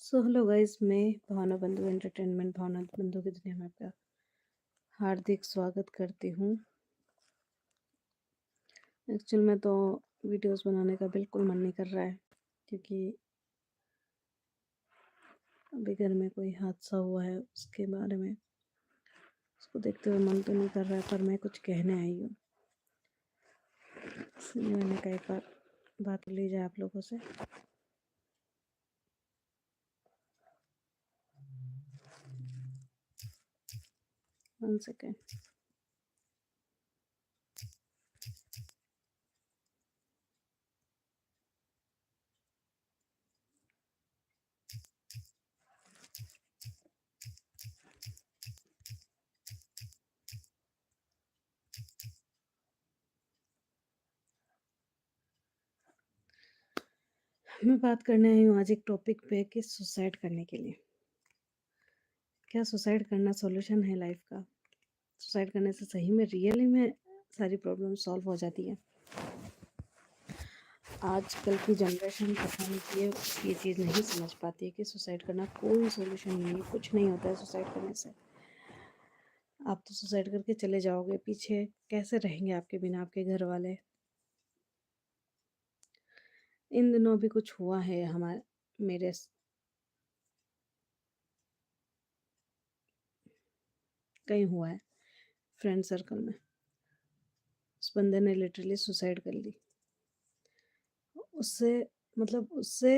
So hello guys, मैं भावना बंधु entertainment भावना बंधु की दुनिया में आपका हार्दिक स्वागत करती हूँ। एक्चुअल में तो वीडियोस बनाने का बिल्कुल मन नहीं कर रहा है, क्योंकि अभी घर में कोई हादसा हुआ है, उसके बारे में उसको देखते हुए मन तो नहीं कर रहा है, पर मैं कुछ कहने आई हूँ, इसलिए मैंने कहा एक बार बात ली जाए आप लोगों से। One second. मैं बात करने आई हूँ आज एक टॉपिक पे कि सुसाइड करने के लिए। क्या सुसाइड करना सॉल्यूशन है लाइफ का? सुसाइड करने से सही में रियली में सारी प्रॉब्लम सॉल्व हो जाती है? आजकल की जनरेशन पता नहीं कि ये चीज़ नहीं समझ पाती है कि सुसाइड करना कोई सोल्यूशन नहीं है, कुछ नहीं होता है सुसाइड करने से। आप तो सुसाइड करके चले जाओगे, पीछे कैसे रहेंगे आपके बिना आपके घर वाले? इन दिनों भी कुछ हुआ है हमारे मेरे कहीं हुआ है फ्रेंड सर्कल में। उस बंदे ने लिटरली सुसाइड कर ली। उससे उससे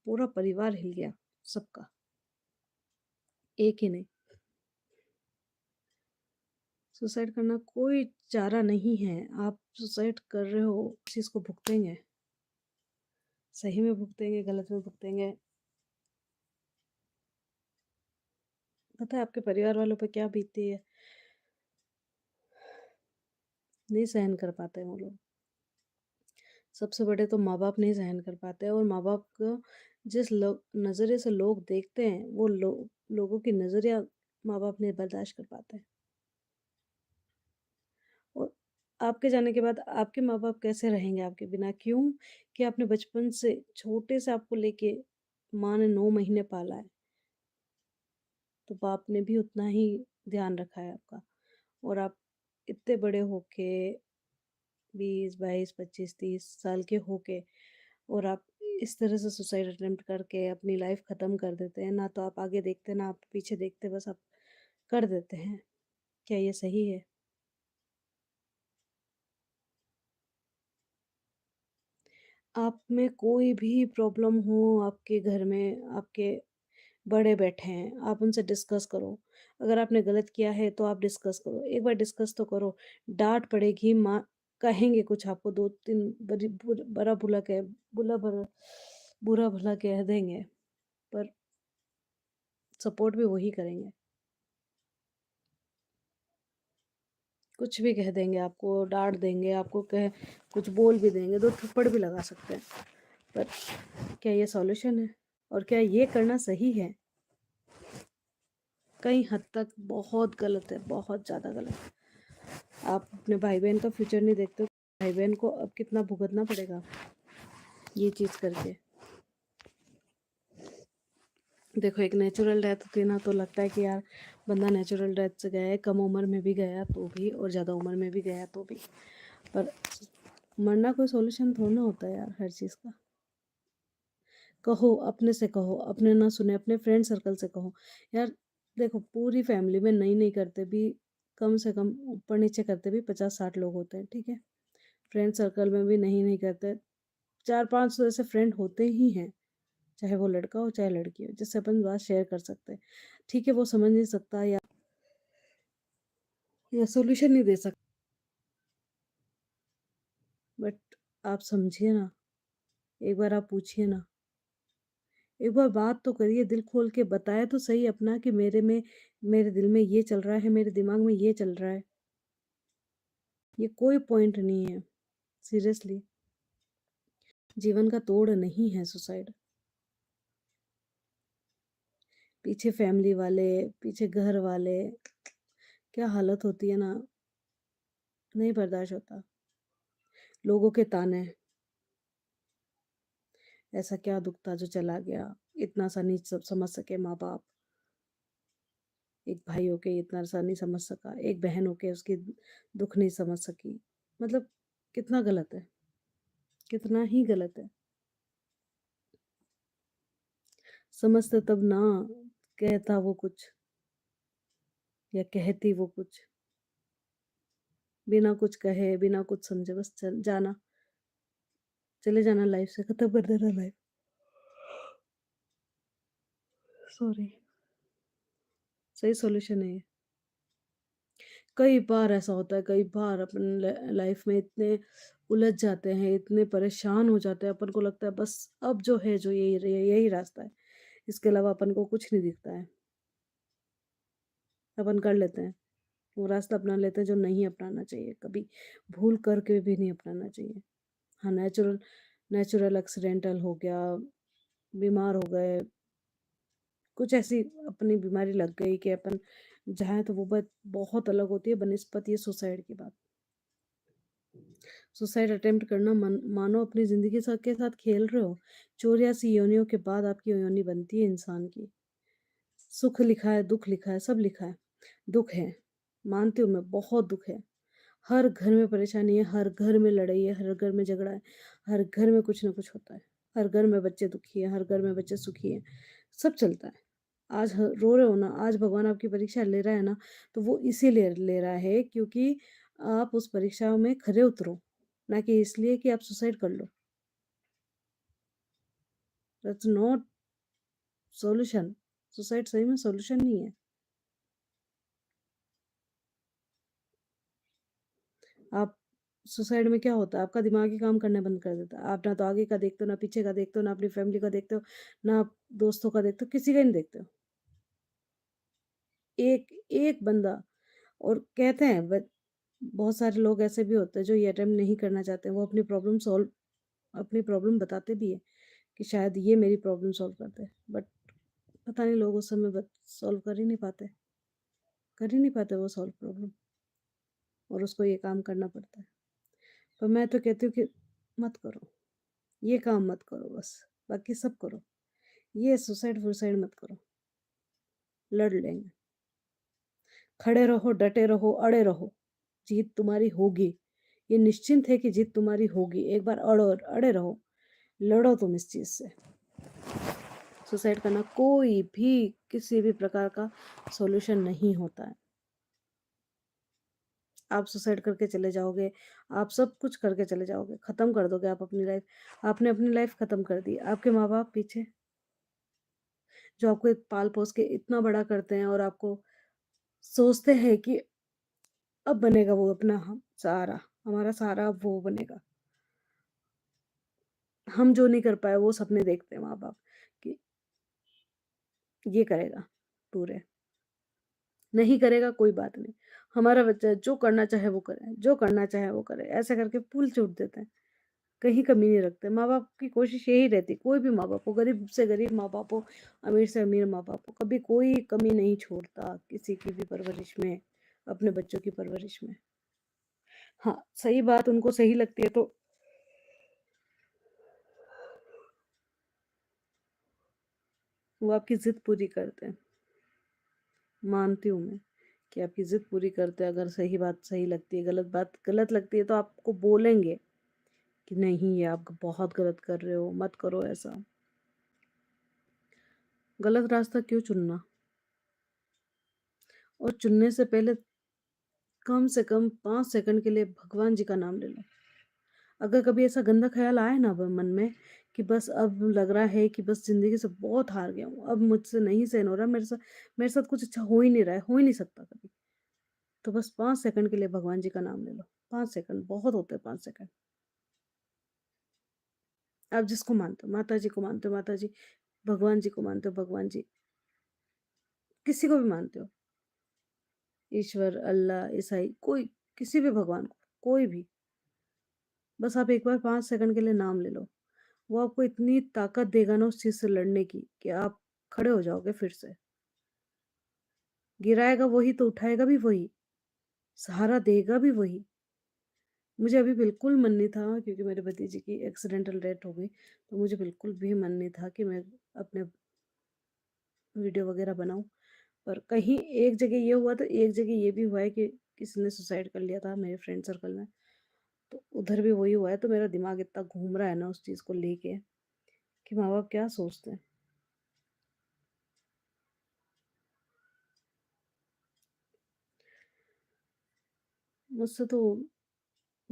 पूरा परिवार हिल गया, सबका, एक ही नहीं। सुसाइड करना कोई चारा नहीं है। आप सुसाइड कर रहे हो, उस चीज़ को भुगतेंगे, सही में भुगतेंगे, गलत में भुगतेंगे। पता है आपके परिवार वालों पे क्या बीतती है? नहीं सहन कर पाते हैं वो लोग। सबसे बड़े तो माँ बाप नहीं सहन कर पाते, और माँ बाप को जिस नज़रिए से लोग देखते हैं, वो लोगों की नज़रिया माँ बाप नहीं बर्दाश्त कर पाते हैं। और आपके जाने के बाद आपके माँ बाप कैसे रहेंगे आपके बिना? क्यों? कि आपने बचपन से छोटे से आपको लेके माँ ने 9 महीने पाला है, तो बाप ने भी उतना ही ध्यान रखा है आपका। और आप इतने बड़े होके 20, 22, 25, 30 साल के होके, और आप इस तरह से सुसाइड अटेम्प्ट करके अपनी लाइफ ख़त्म कर देते हैं। ना तो आप आगे देखते, ना आप पीछे देखते, बस आप कर देते हैं। क्या ये सही है? आप में कोई भी प्रॉब्लम हो, आपके घर में आपके बड़े बैठे हैं, आप उनसे डिस्कस करो। अगर आपने गलत किया है तो आप डिस्कस करो, एक बार डिस्कस तो करो। डाँट पड़ेगी, माँ कहेंगे कुछ आपको, 2-3 बड़ा बुरा भला कह देंगे, पर सपोर्ट भी वही करेंगे। कुछ भी कह देंगे आपको, डाँट देंगे आपको, कुछ बोल भी देंगे, 2 थप्पड़ भी लगा सकते हैं। पर क्या ये सॉल्यूशन है? और क्या ये करना सही है? कई हद तक बहुत गलत है, बहुत ज़्यादा गलत है। आप अपने भाई-बहन का फ्यूचर नहीं देखते हो, भाई-बहन को अब कितना भुगतना पड़ेगा ये चीज़ करके। देखो, एक नेचुरल डेथ होती ना, तो लगता है कि यार बंदा नेचुरल डेथ से गया है, कम उम्र में भी गया तो भी, और ज़्यादा उम्र में भी गया तो भी। पर मरना कोई सॉल्यूशन थोड़ा ना होता है यार हर चीज़ का। कहो, अपने से कहो, अपने ना सुने, अपने फ्रेंड सर्कल से कहो। यार देखो, पूरी फैमिली में नहीं करते भी, कम से कम ऊपर नीचे करते भी 50-60 लोग होते हैं, ठीक है? फ्रेंड सर्कल में भी नहीं करते, 4-5 तो ऐसे फ्रेंड होते ही हैं, चाहे वो लड़का हो चाहे लड़की हो, जिससे अपन बात शेयर कर सकते हैं। ठीक है, वो समझ नहीं सकता या सॉल्यूशन नहीं दे सकता, बट आप समझिए ना, एक बार आप पूछिए ना, एक बार बात तो करिए, दिल खोल के बताए तो सही अपना कि मेरे दिल में ये चल रहा है, मेरे दिमाग में ये चल रहा है। ये कोई पॉइंट नहीं है, सीरियसली। जीवन का तोड़ नहीं है सुसाइड। पीछे फैमिली वाले, पीछे घर वाले, क्या हालत होती है ना, नहीं बर्दाश्त होता। लोगों के ताने, ऐसा क्या दुख था जो चला गया, इतना सा नहीं समझ सके माँ बाप, एक भाई होके इतना सा नहीं समझ सका, एक बहन होके उसकी दुख नहीं समझ सकी। मतलब कितना गलत है, कितना ही गलत है। समझते तब ना, कहता वो कुछ या कहती वो कुछ, बिना कुछ कहे बिना कुछ समझे बस चल जाना, चले जाना, लाइफ से खत्म कर देना लाइफ। सॉरी। सही सॉल्यूशन है ये। कई बार ऐसा होता है, कई बार अपन लाइफ में इतने उलझ जाते हैं, इतने परेशान हो जाते हैं, अपन को लगता है बस अब जो है जो यही यही रास्ता है, इसके अलावा अपन को कुछ नहीं दिखता है। अपन कर लेते हैं, वो रास्ता अपना लेते हैं जो नहीं अपनाना चाहिए, कभी भूल करके भी नहीं अपनाना चाहिए। हाँ, नेचुरल नेचुरल एक्सीडेंटल हो गया, बीमार हो गए, कुछ ऐसी अपनी बीमारी लग गई कि अपन जाए तो वो बात बहुत अलग होती है बनिस्पत ये सुसाइड की बात। सुसाइड अटेम्प्ट करना मानो अपनी जिंदगी के साथ खेल रहे हो। 84 योनियों के बाद आपकी योनि बनती है इंसान की। सुख लिखा है, दुख लिखा है, सब लिखा है। दुख है, मानती हूँ मैं, बहुत दुख है। हर घर में परेशानी है, हर घर में लड़ाई है, हर घर में झगड़ा है, हर घर में कुछ ना कुछ होता है। हर घर में बच्चे दुखी हैं, हर घर में बच्चे सुखी हैं, सब चलता है। आज रो रहे हो ना, आज भगवान आपकी परीक्षा ले रहा है ना, तो वो इसीलिए ले रहा है क्योंकि आप उस परीक्षा में खरे उतरो, ना कि इसलिए कि आप सुसाइड कर लो। That's not solution. सुसाइड सही में सॉल्यूशन नहीं है। आप सुसाइड में क्या होता है, आपका दिमाग ही काम करने बंद कर देता है। आप ना तो आगे का देखते हो, ना पीछे का देखते हो, ना अपनी फैमिली का देखते हो, ना आप दोस्तों का देखते हो, किसी का नहीं देखते हो। एक एक बंदा। और कहते हैं बहुत सारे लोग ऐसे भी होते हैं जो ये अटेम्प्ट नहीं करना चाहते, वो अपनी प्रॉब्लम बताते भी है कि शायद ये मेरी प्रॉब्लम सॉल्व कर दे, बट पता नहीं लोग उस समय सॉल्व कर ही नहीं पाते वो सॉल्व प्रॉब्लम, और उसको ये काम करना पड़ता है। पर मैं तो कहती हूँ कि मत करो, ये काम मत करो बस, बाकी सब करो। ये सुसाइड वुसाइड मत करो, लड़ लेंगे। खड़े रहो, डटे रहो, अड़े रहो, जीत तुम्हारी होगी। ये निश्चिंत है कि जीत तुम्हारी होगी। एक बार अड़ो, अड़े रहो, लड़ो तुम इस चीज से। सुसाइड करना कोई भी किसी भी प्रकार का सॉल्यूशन नहीं होता है। आप सुसाइड करके चले जाओगे, आप सब कुछ करके चले जाओगे, खत्म कर दोगे आप अपनी लाइफ। आपने अपनी लाइफ खत्म कर दी। आपके माँ बाप पीछे, जो आपको पाल पोस के इतना बड़ा करते हैं और आपको सोचते हैं कि अब बनेगा वो अपना हम सहारा, हमारा सहारा अब वो बनेगा। हम जो नहीं कर पाए वो सपने देखते हैं माँ बाप कि ये करेगा पूरे। नहीं करेगा कोई बात नहीं, हमारा बच्चा जो करना चाहे वो करे, जो करना चाहे वो करे, ऐसे करके पुल छूट देते हैं। कहीं कमी नहीं रखते। माँ बाप की कोशिश यही रहती, कोई भी माँ बाप हो, गरीब से गरीब माँ बाप हो, अमीर से अमीर माँ बाप हो, कभी कोई कमी नहीं छोड़ता किसी की भी परवरिश में, अपने बच्चों की परवरिश में। हाँ, सही बात उनको सही लगती है तो वो आपकी जिद पूरी करते हैं। मानती हूँ मैं कि आपकी जिद पूरी करते हैं। अगर सही बात सही लगती है, गलत बात गलत लगती है, तो आपको बोलेंगे कि नहीं ये आप बहुत गलत कर रहे हो, मत करो ऐसा। गलत रास्ता क्यों चुनना? और चुनने से पहले कम से कम 5 सेकंड के लिए भगवान जी का नाम ले लो। अगर कभी ऐसा गंदा ख्याल आए ना मन में कि बस अब लग रहा है कि बस जिंदगी से बहुत हार गया हूँ, अब मुझसे नहीं सहन हो रहा, मेरे साथ कुछ अच्छा हो ही नहीं रहा है, हो ही नहीं सकता कभी, तो बस 5 सेकंड के लिए भगवान जी का नाम ले लो। 5 सेकंड बहुत होते हैं, 5 सेकंड। आप जिसको मानते हो, माता जी को मानते हो, माता जी, भगवान जी को मानते हो, भगवान जी, किसी को भी मानते हो, ईश्वर, अल्लाह, ईसाई, कोई, किसी भी भगवान को, कोई भी, बस आप एक बार 5 सेकंड के लिए नाम ले लो। वो आपको इतनी ताकत देगा ना उस चीज से लड़ने की कि आप खड़े हो जाओगे फिर से। गिराएगा वही तो उठाएगा भी वही, सहारा देगा भी वही। मुझे अभी बिल्कुल मन नहीं था, क्योंकि मेरे भतीजे की एक्सीडेंटल डेथ हो गई, तो मुझे बिल्कुल भी मन नहीं था कि मैं अपने वीडियो वगैरह बनाऊँ। पर कहीं एक जगह ये हुआ तो एक जगह ये भी हुआ है कि किसी ने सुसाइड कर लिया था मेरे फ्रेंड सर्कल में। तो उधर भी वही हुआ है, तो मेरा दिमाग इतना घूम रहा है ना उस चीज़ को लेके कि माँ-बाप क्या सोचते हैं। मुझसे तो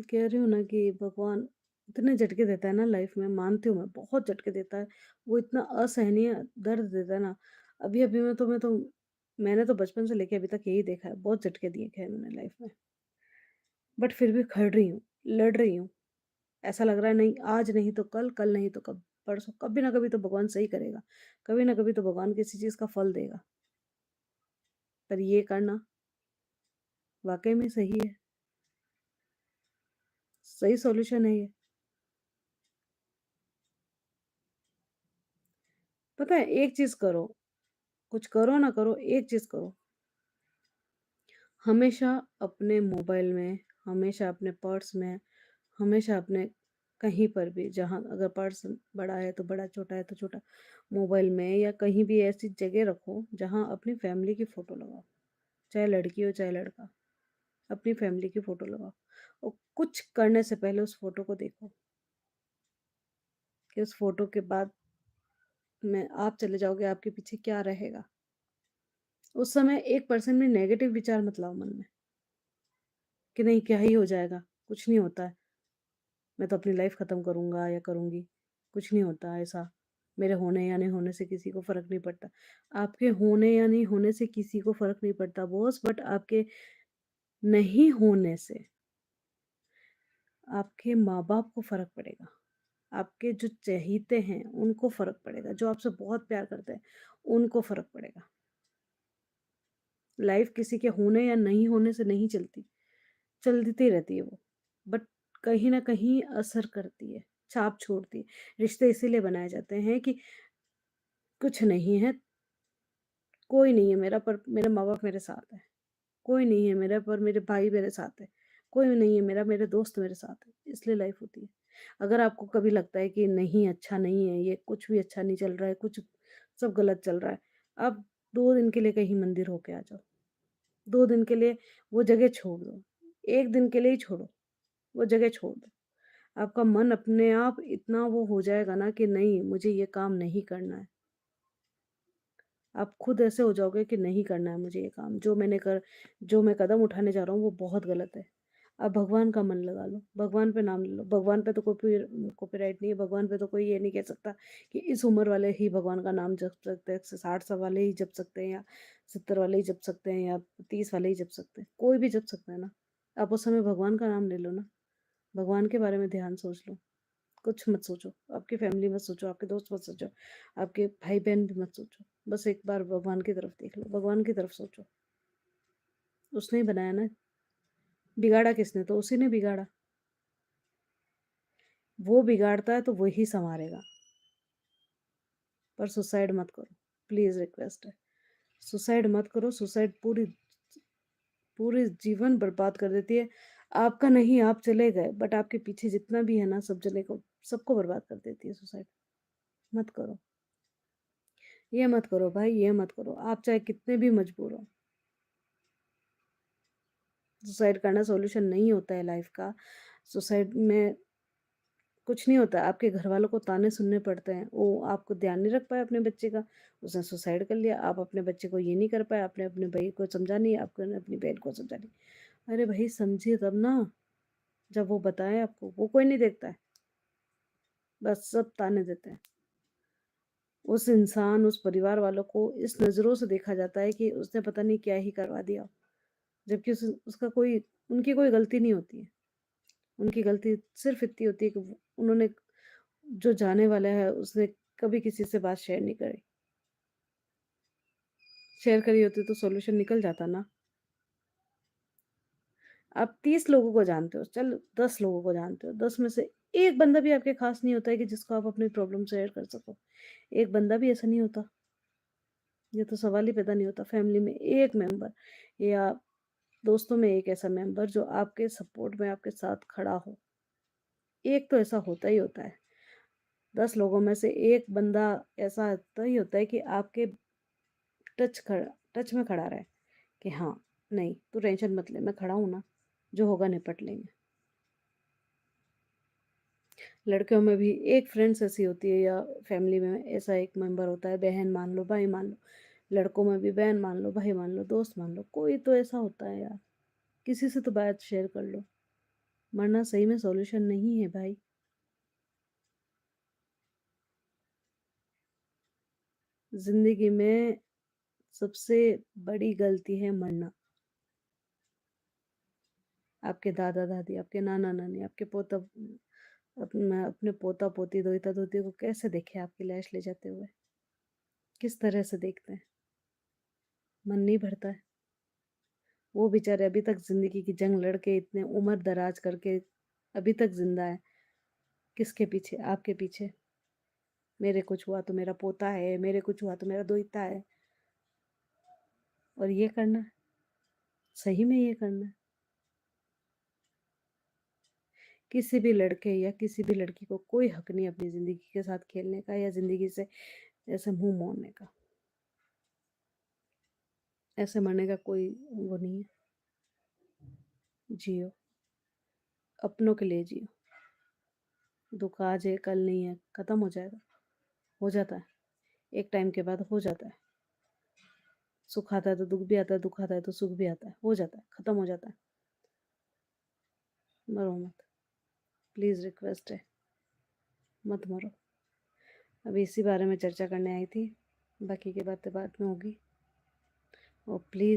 कह रही हूँ ना कि भगवान इतने झटके देता है ना लाइफ में, मानती हूँ मैं, बहुत झटके देता है। वो इतना असहनीय दर्द देता है ना, अभी-अभी में तो मैंने तो बचपन से लेके अभी तक यही देखा है, बहुत झटके दिए खैर मैंने लाइफ में। बट फिर भी खड़ रही हूँ, लड़ रही हूँ। ऐसा लग रहा है नहीं आज नहीं तो कल, कल नहीं तो कब परसों, कभी ना कभी तो भगवान सही करेगा। कभी ना कभी तो भगवान किसी चीज़ का फल देगा। पर ये करना वाक़ई में सही है, सही सॉल्यूशन है ये। पता है एक चीज़ करो, कुछ करो ना करो, एक चीज़ करो, हमेशा अपने मोबाइल में, हमेशा अपने पर्स में, हमेशा अपने कहीं पर भी जहाँ अगर पर्स बड़ा है तो बड़ा, छोटा है तो छोटा, मोबाइल में या कहीं भी ऐसी जगह रखो जहाँ अपनी फैमिली की फ़ोटो लगाओ। चाहे लड़की हो चाहे लड़का, अपनी फैमिली की फ़ोटो लगाओ। और कुछ करने से पहले उस फ़ोटो को देखो कि उस फ़ोटो के बाद में आप चले जाओगे, आपके पीछे क्या रहेगा। उस समय 1% भी नेगेटिव विचार मत लाओ मन में कि नहीं क्या ही हो जाएगा, कुछ नहीं होता है, मैं तो अपनी लाइफ़ ख़त्म करूँगा या करूँगी, कुछ नहीं होता ऐसा, मेरे होने या नहीं होने से किसी को फ़र्क नहीं पड़ता। आपके होने या नहीं होने से किसी को फ़र्क नहीं पड़ता बॉस, बट आपके नहीं होने से आपके माँ-बाप को फ़र्क पड़ेगा। आपके जो चहेते हैं, उनको फ़र्क पड़ेगा, जो आपसे बहुत प्यार करते हैं, उनको फ़र्क पड़ेगा। लाइफ़ किसी के होने या नहीं होने से नहीं चलती, चलती रहती है वो, बट कहीं न कहीं असर करती है, छाप छोड़ती है। रिश्ते इसीलिए बनाए जाते हैं कि कुछ नहीं है, कोई नहीं है मेरा पर मेरे माँ-बाप मेरे साथ हैं। कोई नहीं है मेरा पर मेरे भाई मेरे साथ है। कोई नहीं है मेरा, मेरे दोस्त मेरे साथ है, इसलिए लाइफ़ होती है। अगर आपको कभी लगता है कि नहीं अच्छा नहीं है, ये कुछ भी अच्छा नहीं चल रहा है, कुछ सब गलत चल रहा है, आप 2 दिन के लिए कहीं मंदिर होके आ जाओ। 2 दिन के लिए वो जगह छोड़ दो। 1 दिन के लिए ही छोड़ो, वो जगह छोड़ दो। आपका मन अपने आप इतना वो हो जाएगा ना कि नहीं मुझे ये काम नहीं करना है। आप खुद ऐसे हो जाओगे कि नहीं करना है मुझे ये काम, जो मैं कदम उठाने जा रहा हूँ वो बहुत गलत है। आप भगवान का मन लगा लो, भगवान पे नाम ले लो, भगवान पे तो कोई कॉपीराइट नहीं है, भगवान पे तो कोई ये नहीं कह सकता कि इस उम्र वाले ही भगवान का नाम जप सकते हैं, 60 साल वाले ही जप सकते हैं या 70 वाले ही जप सकते हैं या 30 वाले ही जप सकते हैं, कोई भी जप सकता है ना। आप उस समय भगवान का नाम ले लो ना, भगवान के बारे में ध्यान सोच लो। कुछ मत सोचो, आपकी फैमिली मत सोचो, आपके दोस्त मत सोचो, आपके भाई-बहन भी मत सोचो। बस एक बार भगवान की तरफ देख लो, भगवान की तरफ सोचो। उसने ही बनाया ना, बिगाड़ा किसने? तो उसी ने बिगाड़ा। वो बिगाड़ता है तो वही सँवारेगा। पर सुसाइड मत करो, प्लीज़ रिक्वेस्ट है। सुसाइड मत करो, सुसाइड पूरी जीवन बर्बाद कर देती है। आपका नहीं, आप चले गए, बट आपके पीछे जितना भी है ना सब जने को सबको बर्बाद कर देती है सुसाइड। मत करो। ये मत करो भाई, ये मत करो। आप चाहे कितने भी मजबूर हो। सुसाइड करना सॉल्यूशन नहीं होता है लाइफ का। सुसाइड में कुछ नहीं होता है, आपके घरवालों को ताने सुनने पड़ते हैं। वो आपको ध्यान नहीं रख पाए अपने बच्चे का, उसने सुसाइड कर लिया। आप अपने बच्चे को ये नहीं कर पाए, आपने अपने भाई को समझा नहीं, आपने अपनी बहन को समझा नहीं। अरे भाई समझिए तब ना, जब वो बताए आपको, वो कोई नहीं देखता है, बस सब ताने देते हैं। उस इंसान, उस परिवार वालों को इस नज़रों से देखा जाता है कि उसने पता नहीं क्या ही करवा दिया, जबकि उसका कोई उनकी कोई गलती नहीं होती है। उनकी गलती सिर्फ़ इतनी होती है कि वो उन्होंने जो जाने वाला है उसने कभी किसी से बात शेयर नहीं करी। शेयर करी होती तो सॉल्यूशन निकल जाता ना। आप 30 लोगों को जानते हो, चलो 10 लोगों को जानते हो, 10 में से 1 बंदा भी आपके ख़ास नहीं होता है कि जिसको आप अपनी प्रॉब्लम शेयर कर सको। 1 बंदा भी ऐसा नहीं होता, ये तो सवाल ही पैदा नहीं होता। फैमिली में 1 मेंबर या दोस्तों में 1 ऐसा मेंबर जो आपके सपोर्ट में आपके साथ खड़ा हो, 1 तो ऐसा होता ही होता है। 10 लोगों में से 1 बंदा ऐसा होता ही होता है कि आपके टच में खड़ा रहे कि हाँ नहीं तू टेंशन मत ले, मैं खड़ा हूँ ना, जो होगा निपट लेंगे। लड़कियों में भी एक फ्रेंड्स ऐसी होती है या फैमिली में ऐसा एक मेंबर होता है, बहन मान लो भाई मान लो, लड़कों में भी बहन मान लो भाई मान लो दोस्त मान लो, कोई तो ऐसा होता है यार, किसी से तो बात शेयर कर लो, वरना सही में सॉल्यूशन नहीं है भाई। जिंदगी में सबसे बड़ी गलती है मरना। आपके दादा दादी, आपके नाना नानी, आपके पोता अपने पोता पोती दोहिता दोती को कैसे देखे आपकी लाश ले जाते हुए, किस तरह से देखते हैं, मन नहीं भरता है। वो बेचारे अभी तक जिंदगी की जंग लड़के इतने उम्र दराज करके अभी तक जिंदा है, किसके पीछे? आपके पीछे। मेरे कुछ हुआ तो मेरा पोता है, मेरे कुछ हुआ तो मेरा दोहिता है, और ये करना है, सही में ये करना है। किसी भी लड़के या किसी भी लड़की को कोई हक नहीं अपनी जिंदगी के साथ खेलने का या जिंदगी से ऐसे मुंह मोड़ने का, ऐसे मरने का कोई वो नहीं है। जियो, अपनों के लिए जियो। दुख आज है कल नहीं है, खत्म हो जाएगा, हो जाता है, एक टाइम के बाद हो जाता है। सुख आता है तो दुख भी आता है, दुख आता है तो सुख भी आता है, हो जाता है, खत्म हो जाता है। मरो मत, प्लीज रिक्वेस्ट है, मत मरो। अभी इसी बारे में चर्चा करने आई थी, बाकी की बातें बाद में होगी, और प्लीज